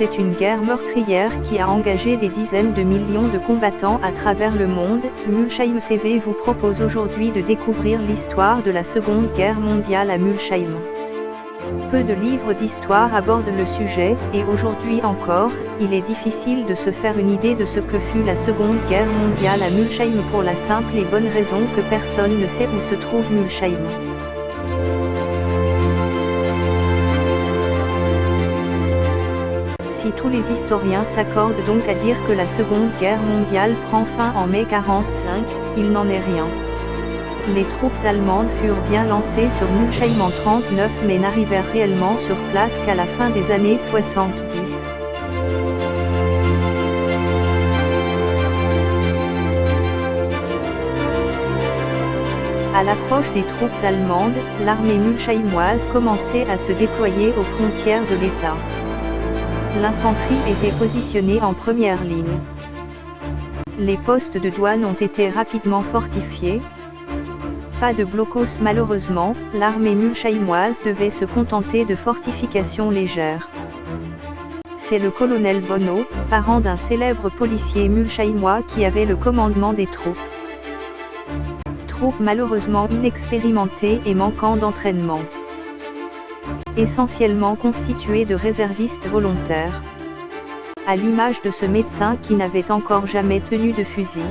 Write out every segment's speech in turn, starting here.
C'est une guerre meurtrière qui a engagé des dizaines de millions de combattants à travers le monde. Mulsheim TV vous propose aujourd'hui de découvrir l'histoire de la Seconde Guerre mondiale à Mulsheim. Peu de livres d'histoire abordent le sujet, et aujourd'hui encore, il est difficile de se faire une idée de ce que fut la Seconde Guerre mondiale à Mulsheim pour la simple et bonne raison que personne ne sait où se trouve Mulsheim. Si tous les historiens s'accordent donc à dire que la Seconde Guerre mondiale prend fin en mai 1945, il n'en est rien. Les troupes allemandes furent bien lancées sur Mulsheim en 1939 mais n'arrivèrent réellement sur place qu'à la fin des années 70. À l'approche des troupes allemandes, l'armée mulsheimoise commençait à se déployer aux frontières de l'État. L'infanterie était positionnée en première ligne. Les postes de douane ont été rapidement fortifiés. Pas de blocos malheureusement, l'armée mulsheimoise devait se contenter de fortifications légères. C'est le colonel Bonneau, parent d'un célèbre policier mulsheimois qui avait le commandement des troupes. Troupes malheureusement inexpérimentées et manquant d'entraînement. Essentiellement constituées de réservistes volontaires. À l'image de ce médecin qui n'avait encore jamais tenu de fusil.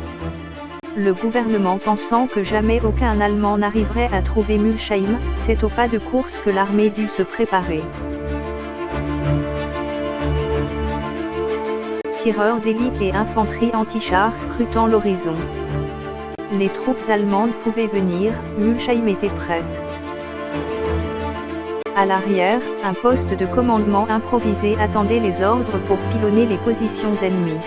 Le gouvernement pensant que jamais aucun Allemand n'arriverait à trouver Mulsheim, c'est au pas de course que l'armée dut se préparer. Tireurs d'élite et infanterie anti-chars scrutant l'horizon. Les troupes allemandes pouvaient venir, Mulsheim était prête. À l'arrière, un poste de commandement improvisé attendait les ordres pour pilonner les positions ennemies.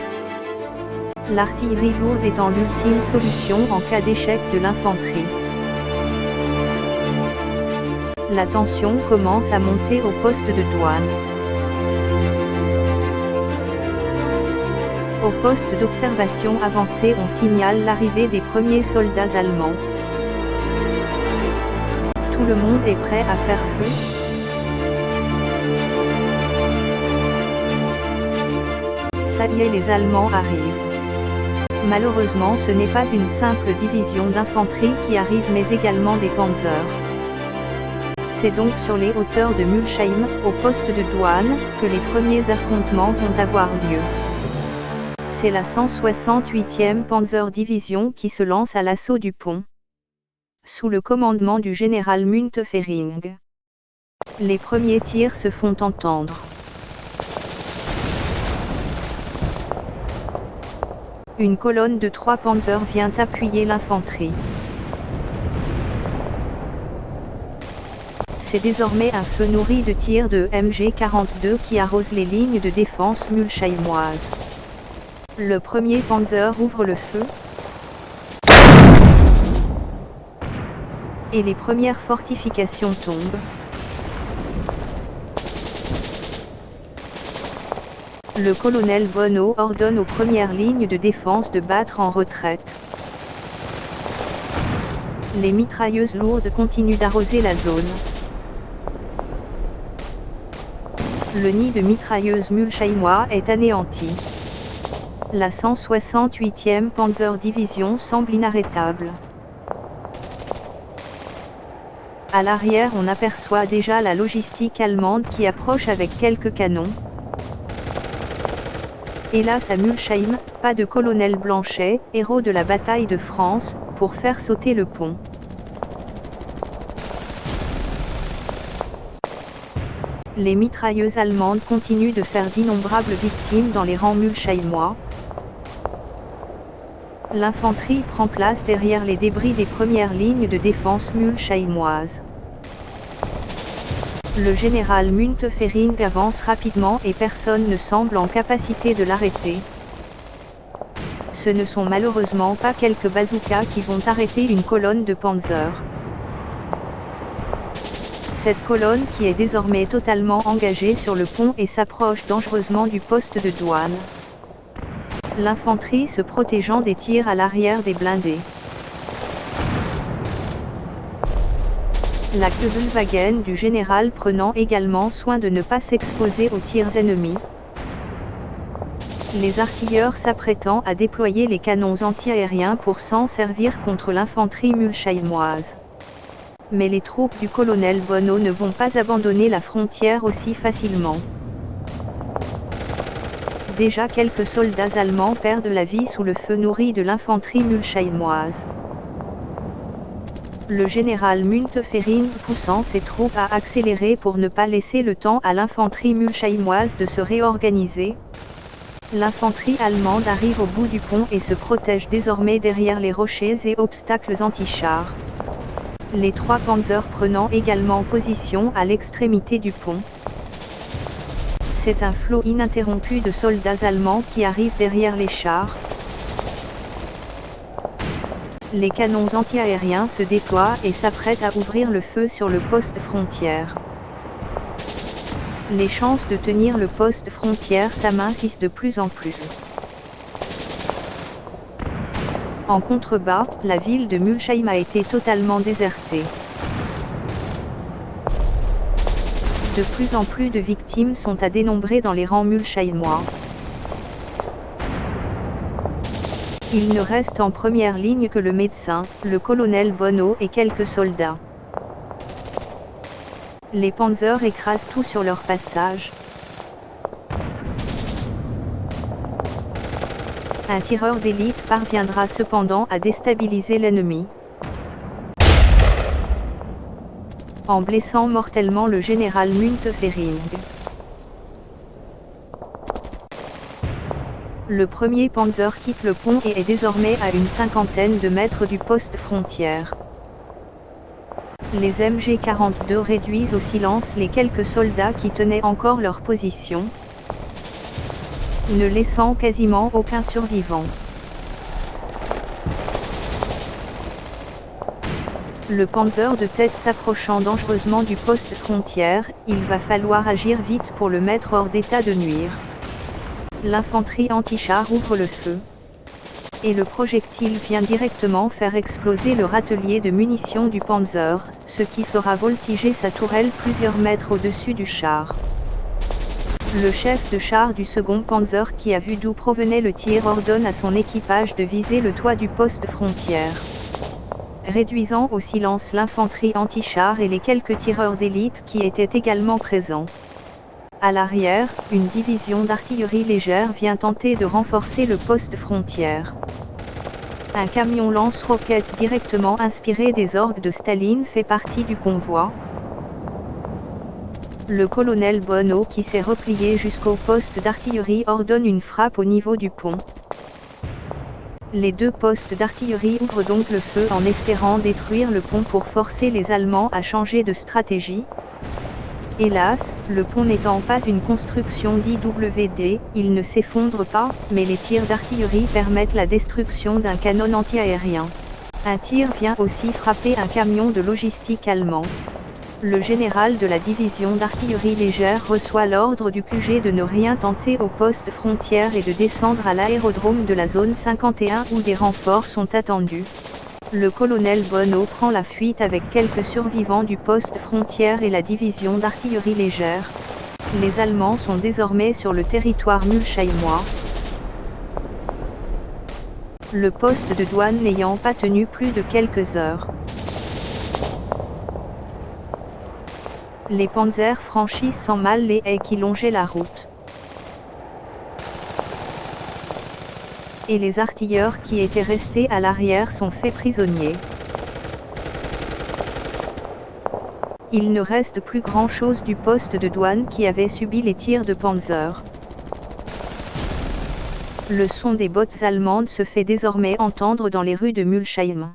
L'artillerie lourde étant l'ultime solution en cas d'échec de l'infanterie. La tension commence à monter au poste de douane. Au poste d'observation avancé, on signale l'arrivée des premiers soldats allemands. Tout le monde est prêt à faire feu. Ça y est, les Allemands arrivent. Malheureusement, ce n'est pas une simple division d'infanterie qui arrive mais également des panzers. C'est donc sur les hauteurs de Mulsheim, au poste de douane, que les premiers affrontements vont avoir lieu. C'est la 168e Panzer Division qui se lance à l'assaut du pont. Sous le commandement du général Müntefering. Les premiers tirs se font entendre. Une colonne de 3 panzers vient appuyer l'infanterie. C'est désormais un feu nourri de tirs de MG42 qui arrose les lignes de défense mulsheimoises. Le premier panzer ouvre le feu. Et les premières fortifications tombent. Le colonel Bonneau ordonne aux premières lignes de défense de battre en retraite. Les mitrailleuses lourdes continuent d'arroser la zone. Le nid de mitrailleuses mulsheimois est anéanti. La 168e Panzer Division semble inarrêtable. À l'arrière, on aperçoit déjà la logistique allemande qui approche avec quelques canons. Hélas à Mulsheim, pas de colonel Blanchet, héros de la bataille de France, pour faire sauter le pont. Les mitrailleuses allemandes continuent de faire d'innombrables victimes dans les rangs mulsheimois. L'infanterie prend place derrière les débris des premières lignes de défense mulsheimoises. Le général Müntefering avance rapidement et personne ne semble en capacité de l'arrêter. Ce ne sont malheureusement pas quelques bazookas qui vont arrêter une colonne de panzers. Cette colonne qui est désormais totalement engagée sur le pont et s'approche dangereusement du poste de douane. L'infanterie se protégeant des tirs à l'arrière des blindés. La Kübelwagen du général prenant également soin de ne pas s'exposer aux tirs ennemis. les artilleurs s'apprêtant à déployer les canons antiaériens pour s'en servir contre l'infanterie mulchaïmoise. Mais les troupes du colonel Bonneau ne vont pas abandonner la frontière aussi facilement. Déjà quelques soldats allemands perdent la vie sous le feu nourri de l'infanterie mulchaïmoise. Le général Müntefering poussant ses troupes à accélérer pour ne pas laisser le temps à l'infanterie mulchaïmoise de se réorganiser. L'infanterie allemande arrive au bout du pont et se protège désormais derrière les rochers et obstacles anti-chars. Les 3 panzers prenant également position à l'extrémité du pont. C'est un flot ininterrompu de soldats allemands qui arrivent derrière les chars. Les canons antiaériens se déploient et s'apprêtent à ouvrir le feu sur le poste frontière. Les chances de tenir le poste frontière s'amincissent de plus en plus. En contrebas, la ville de Mulchaïm a été totalement désertée. De plus en plus de victimes sont à dénombrer dans les rangs mulchaïmois. Il ne reste en première ligne que le médecin, le colonel Bonneau et quelques soldats. Les panzers écrasent tout sur leur passage. Un tireur d'élite parviendra cependant à déstabiliser l'ennemi, en blessant mortellement le général Müntefering. Le premier panzer quitte le pont et est désormais à une cinquantaine de mètres du poste frontière. Les MG42 réduisent au silence les quelques soldats qui tenaient encore leur position, ne laissant quasiment aucun survivant. Le panzer de tête s'approchant dangereusement du poste frontière, il va falloir agir vite pour le mettre hors d'état de nuire. L'infanterie anti-char ouvre le feu, et le projectile vient directement faire exploser le râtelier de munitions du panzer, ce qui fera voltiger sa tourelle plusieurs mètres au-dessus du char. Le chef de char du second panzer qui a vu d'où provenait le tir ordonne à son équipage de viser le toit du poste frontière, réduisant au silence l'infanterie anti-char et les quelques tireurs d'élite qui étaient également présents. À l'arrière, une division d'artillerie légère vient tenter de renforcer le poste frontière. Un camion lance-roquettes directement inspiré des orgues de Staline fait partie du convoi. Le colonel Bonneau qui s'est replié jusqu'au poste d'artillerie ordonne une frappe au niveau du pont. Les 2 postes d'artillerie ouvrent donc le feu en espérant détruire le pont pour forcer les Allemands à changer de stratégie. Hélas, le pont n'étant pas une construction d'IWD, il ne s'effondre pas, mais les tirs d'artillerie permettent la destruction d'un canon antiaérien. Un tir vient aussi frapper un camion de logistique allemand. Le général de la division d'artillerie légère reçoit l'ordre du QG de ne rien tenter au poste frontière et de descendre à l'aérodrome de la zone 51 où des renforts sont attendus. Le colonel Bonneau prend la fuite avec quelques survivants du poste frontière et la division d'artillerie légère. Les Allemands sont désormais sur le territoire mulchaïmois. Le poste de douane n'ayant pas tenu plus de quelques heures. Les panzers franchissent sans mal les haies qui longeaient la route. Et les artilleurs qui étaient restés à l'arrière sont faits prisonniers. Il ne reste plus grand-chose du poste de douane qui avait subi les tirs de panzer. Le son des bottes allemandes se fait désormais entendre dans les rues de Mulchaïm.